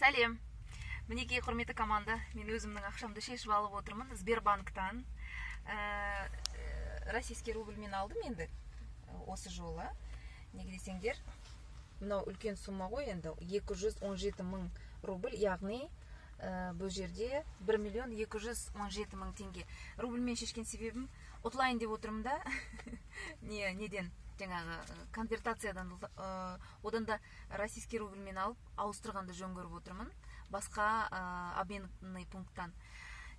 Сәлем. Мінекей құрметті команда, мен өзімнің ақшамды шешіп алып отырмын Сбербанктан. Российский рубльмен алдым енді осы жолы. Неге десеңдер, мынау үлкен сумма ғой енді 217 мың рубль, яғни бұл жерде 1 миллион 217 мың теңге. Рубльмен шешкен себебім ұтылайын деп отырмын да. Неден? Жаңағы конвертациядан, одан да российский рубльмен алып ауыстырғанды жөн көріп отырмын, басқа обменный пункттан.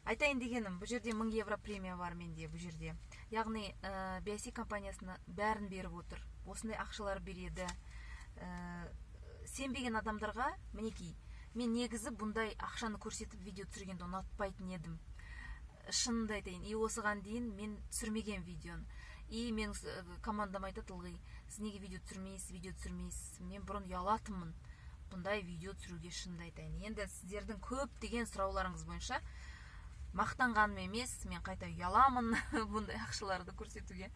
Айтайын дегенім, бұл жерде 1000 евро премия бар менде бұл жерде. Яғни BSC компаниясына бәрін беріп отыр. Осындай ақшалар береді. Сенбеген адамдарға, мінекей, мен негізі бұндай ақшаны көрсетіп видео түсіргенді ұнатпайтын едім. Шынымды айтайын, осыған дейін мен түсірмеген видеоны. Мен командам айтады, ылғи, сіз неге видео түсірмейсіз? Мен бұрын ұялатынмын бұндай видео түсіруге, шынымды айтайын. Енді сіздердің көп деген сұрауларыңыз бойынша мақтанғаным емес, мен қайта ұяламын бұндай ақшаларды көрсетуге.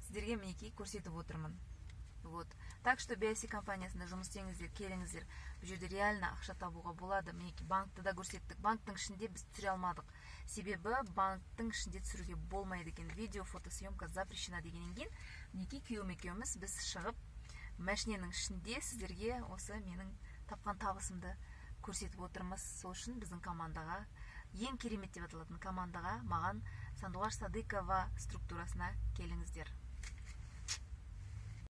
Сіздерге мінекей көрсетіп отырмын. Так что BSC компаниясында жұмыс істеңіздер, келіңіздер. Бұл жерде реально ақша табуға болады. Мінекей банкты да көрсеттік. Банктың ішінде біз түсіре алмадық. Себебі банктың ішінде түсіруге болмайды екен. Видео, фотосъемка запрещена дегеннен кейін, мінекей күйеуім екеуміз біз шығып, машиненің ішінде сіздерге осы менің тапқан табысымды көрсетіп отырмыз. Сол үшін біздің командаға, ең керемет деп аталатын командаға, маған Сандуғаш Садыкова структурасына келіңіздер.